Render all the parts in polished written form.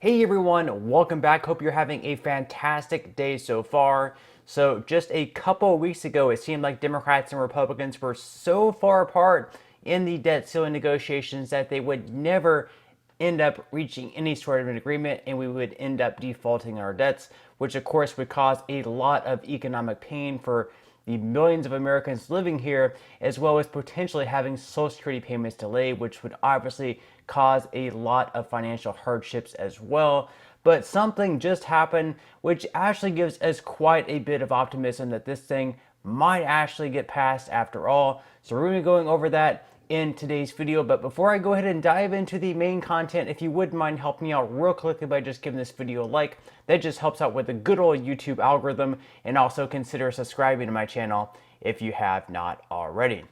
Hey everyone, welcome back. Hope you're having a fantastic day so far. So just a couple of weeks ago, it seemed like Democrats and Republicans were so far apart in the debt ceiling negotiations that they would never end up reaching any sort of an agreement and we would end up defaulting on our debts, which of course would cause a lot of economic pain for the millions of Americans living here, as well as potentially having Social Security payments delayed, which would obviously cause a lot of financial hardships as well. But something just happened, which actually gives us quite a bit of optimism that this thing might actually get passed after all. So we're going to be going over that in today's video. But before I go ahead and dive into the main content, if you wouldn't mind helping me out real quickly by just giving this video a like, that just helps out with the good old YouTube algorithm, and also consider subscribing to my channel if you have not already.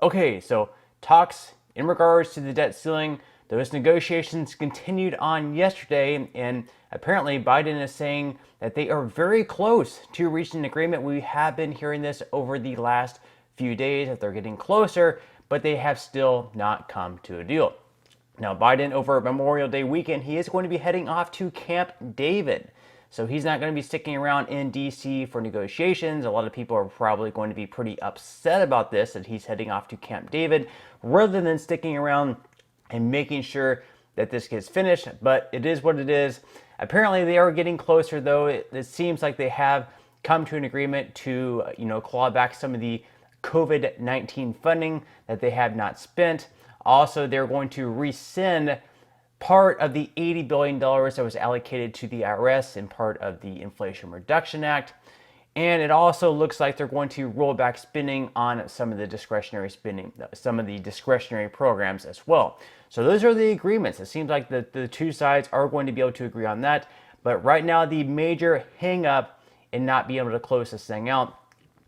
Okay, so talks in regards to the debt ceiling, those negotiations continued on yesterday, and apparently Biden is saying that they are very close to reaching an agreement. We have been hearing this over the last few days that they're getting closer, but they have still not come to a deal. Now, Biden, over Memorial Day weekend, he is going to be heading off to Camp David. So he's not going to be sticking around in D.C. for negotiations. A lot of people are probably going to be pretty upset about this, that he's heading off to Camp David, rather than sticking around and making sure that this gets finished. But it is what it is. Apparently, they are getting closer, though. It seems like they have come to an agreement to, claw back some of the COVID-19 funding that they have not spent. Also, they're going to rescind part of the $80 billion that was allocated to the IRS and part of the Inflation Reduction Act. And it also looks like they're going to roll back spending on some of the discretionary spending, some of the discretionary programs as well. So those are the agreements. It seems like the two sides are going to be able to agree on that. But right now, the major hang up in not being able to close this thing out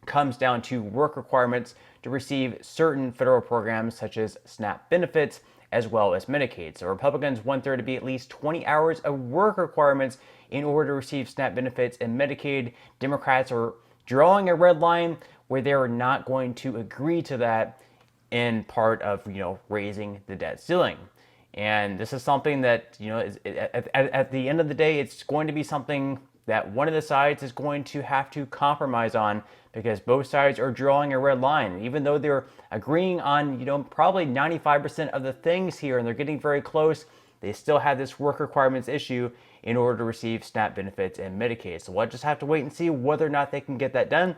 comes down to work requirements to receive certain federal programs such as SNAP benefits as well as Medicaid. So Republicans want there to be at least 20 hours of work requirements in order to receive SNAP benefits and Medicaid. Democrats are drawing a red line where they're not going to agree to that in part of, raising the debt ceiling. And this is something that, at the end of the day, it's going to be something that one of the sides is going to have to compromise on, because both sides are drawing a red line. Even though they're agreeing on, probably 95% of the things here, and they're getting very close, they still have this work requirements issue in order to receive SNAP benefits and Medicaid. So we'll just have to wait and see whether or not they can get that done.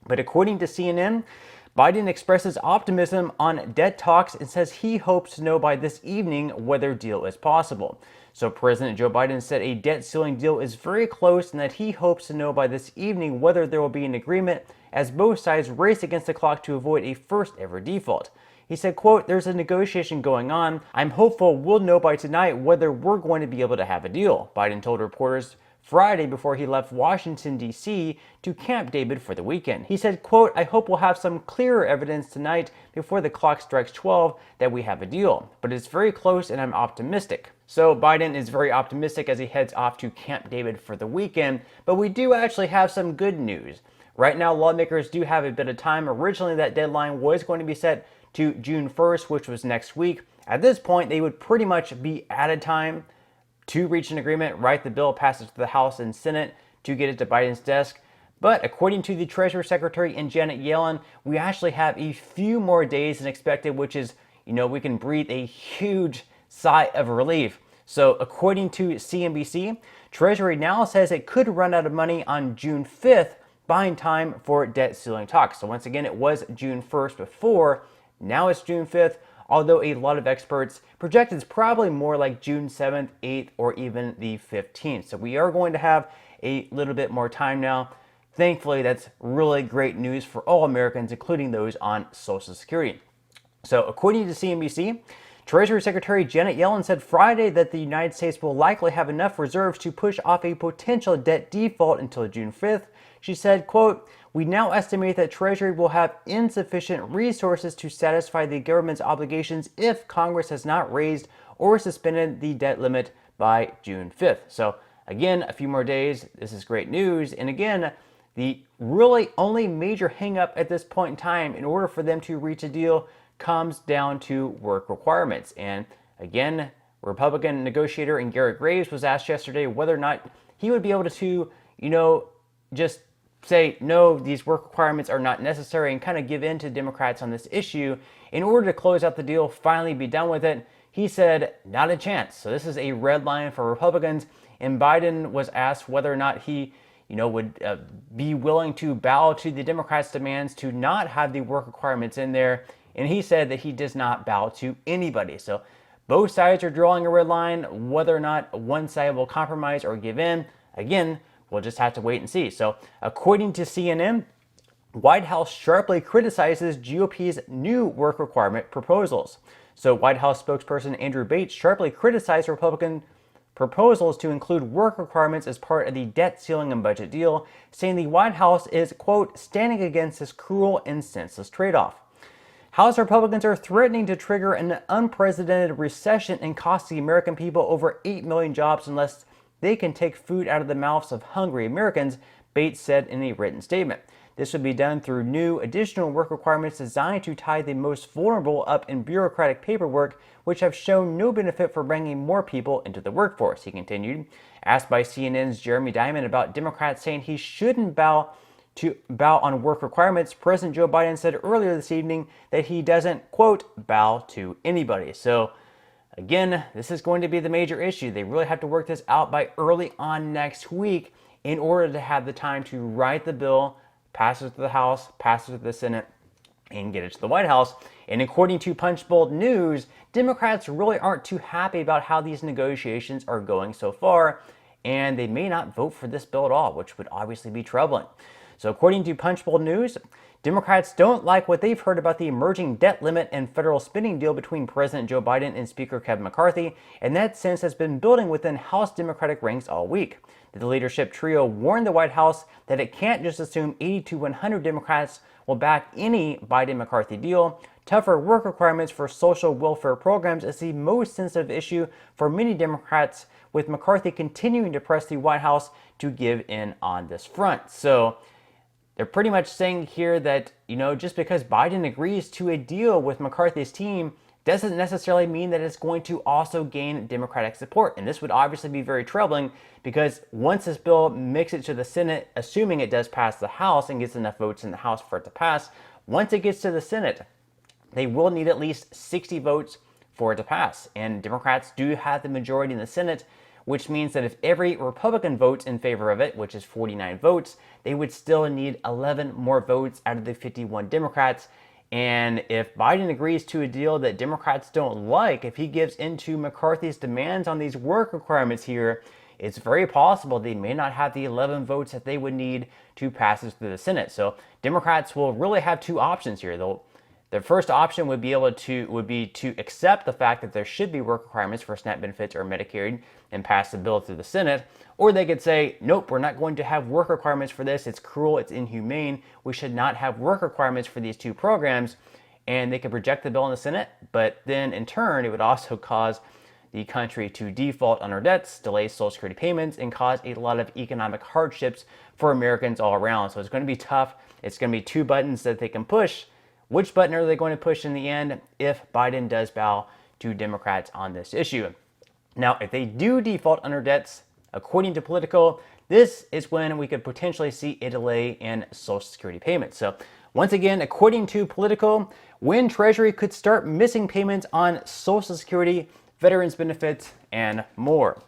But according to CNN, Biden expresses optimism on debt talks and says he hopes to know by this evening whether a deal is possible. So President Joe Biden said a debt ceiling deal is very close and that he hopes to know by this evening whether there will be an agreement, as both sides race against the clock to avoid a first ever default. He said, quote, "There's a negotiation going on. I'm hopeful we'll know by tonight whether we're going to be able to have a deal," Biden told reporters Friday before he left Washington, D.C. to Camp David for the weekend. He said, quote, "I hope we'll have some clearer evidence tonight before the clock strikes 12 that we have a deal. But it's very close and I'm optimistic." So Biden is very optimistic as he heads off to Camp David for the weekend. But we do actually have some good news. Right now, lawmakers do have a bit of time. Originally, that deadline was going to be set to June 1st, which was next week. At this point, they would pretty much be out of time to reach an agreement, right? The bill passes to the House and Senate to get it to Biden's desk. But according to the Treasury Secretary and Janet Yellen, we actually have a few more days than expected, which is, we can breathe a huge sigh of relief. So according to CNBC, Treasury now says it could run out of money on June 5th, buying time for debt ceiling talks. So once again, it was June 1st before, now it's June 5th. Although a lot of experts project it's probably more like June 7th, 8th, or even the 15th. So we are going to have a little bit more time now. Thankfully, that's really great news for all Americans, including those on Social Security. So according to CNBC, Treasury Secretary Janet Yellen said Friday that the United States will likely have enough reserves to push off a potential debt default until June 5th. She said, quote, "We now estimate that Treasury will have insufficient resources to satisfy the government's obligations if Congress has not raised or suspended the debt limit by June 5th. So again, a few more days. This is great news. And again, the really only major hangup at this point in time in order for them to reach a deal comes down to work requirements. And again, Republican negotiator and Garrett Graves was asked yesterday whether or not he would be able to, just say, no, these work requirements are not necessary and kind of give in to Democrats on this issue in order to close out the deal, finally be done with it. He said, not a chance. So this is a red line for Republicans. And Biden was asked whether or not he, would be willing to bow to the Democrats' demands to not have the work requirements in there. And he said that he does not bow to anybody. So both sides are drawing a red line. Whether or not one side will compromise or give in, again, we'll just have to wait and see. So according to CNN, White House sharply criticizes GOP's new work requirement proposals. So White House spokesperson Andrew Bates sharply criticized Republican proposals to include work requirements as part of the debt ceiling and budget deal, saying the White House is, quote, standing against this cruel and senseless trade-off. House Republicans are threatening to trigger an unprecedented recession and cost the American people over 8 million jobs unless they can take food out of the mouths of hungry Americans, Bates said in a written statement. This would be done through new additional work requirements designed to tie the most vulnerable up in bureaucratic paperwork, which have shown no benefit for bringing more people into the workforce, he continued. Asked by CNN's Jeremy Diamond about Democrats saying he shouldn't bow on work requirements, President Joe Biden said earlier this evening that he doesn't, quote, bow to anybody. So again, this is going to be the major issue. They really have to work this out by early on next week in order to have the time to write the bill, pass it to the House, pass it to the Senate, and get it to the White House. And according to Punchbowl News, Democrats really aren't too happy about how these negotiations are going so far, and they may not vote for this bill at all, which would obviously be troubling. So according to Punchbowl News, Democrats don't like what they've heard about the emerging debt limit and federal spending deal between President Joe Biden and Speaker Kevin McCarthy, and that sense has been building within House Democratic ranks all week. The leadership trio warned the White House that it can't just assume 80 to 100 Democrats will back any Biden-McCarthy deal. Tougher work requirements for social welfare programs is the most sensitive issue for many Democrats, with McCarthy continuing to press the White House to give in on this front. So they're pretty much saying here that, just because Biden agrees to a deal with McCarthy's team doesn't necessarily mean that it's going to also gain Democratic support. And this would obviously be very troubling because once this bill makes it to the Senate, assuming it does pass the House and gets enough votes in the House for it to pass, once it gets to the Senate, they will need at least 60 votes for it to pass. And Democrats do have the majority in the Senate, which means that if every Republican votes in favor of it, which is 49 votes, they would still need 11 more votes out of the 51 Democrats. And if Biden agrees to a deal that Democrats don't like, if he gives into McCarthy's demands on these work requirements here, it's very possible they may not have the 11 votes that they would need to pass this through the Senate. So Democrats will really have two options here. Their first option would be to accept the fact that there should be work requirements for SNAP benefits or Medicaid and pass the bill through the Senate. Or they could say, nope, we're not going to have work requirements for this. It's cruel, it's inhumane. We should not have work requirements for these two programs. And they could reject the bill in the Senate, but then in turn, it would also cause the country to default on our debts, delay Social Security payments, and cause a lot of economic hardships for Americans all around. So it's going to be tough. It's going to be two buttons that they can push. Which button are they going to push in the end if Biden does bow to Democrats on this issue? Now, if they do default on our debts, according to Politico, this is when we could potentially see a delay in Social Security payments. So once again, according to Politico, when Treasury could start missing payments on Social Security, veterans benefits, and more.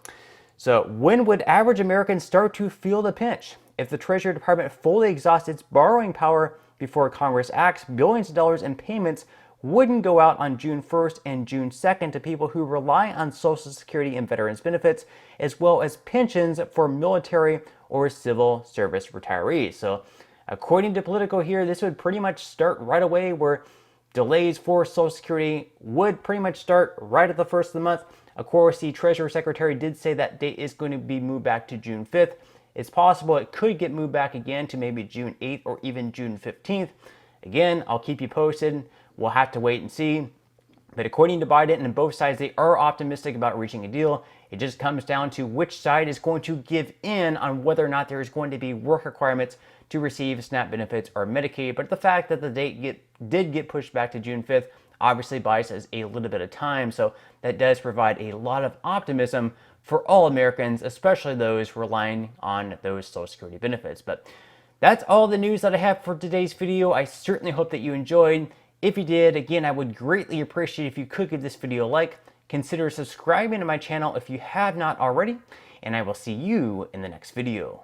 So when would average Americans start to feel the pinch? If the Treasury Department fully exhausts its borrowing power before Congress acts, billions of dollars in payments wouldn't go out on June 1st and June 2nd to people who rely on Social Security and veterans benefits, as well as pensions for military or civil service retirees. So according to Politico here, this would pretty much start right away, where delays for Social Security would pretty much start right at the first of the month. Of course, the Treasury Secretary did say that date is going to be moved back to June 5th. It's possible it could get moved back again to maybe June 8th or even June 15th. Again, I'll keep you posted. We'll have to wait and see. But according to Biden and both sides, they are optimistic about reaching a deal. It just comes down to which side is going to give in on whether or not there is going to be work requirements to receive SNAP benefits or Medicaid. But the fact that the date did get pushed back to June 5th obviously buys us a little bit of time, so that does provide a lot of optimism for all Americans, especially those relying on those Social Security benefits. But that's all the news that I have for today's video. I certainly hope that you enjoyed. If you did, again, I would greatly appreciate if you could give this video a like. Consider subscribing to my channel if you have not already, and I will see you in the next video.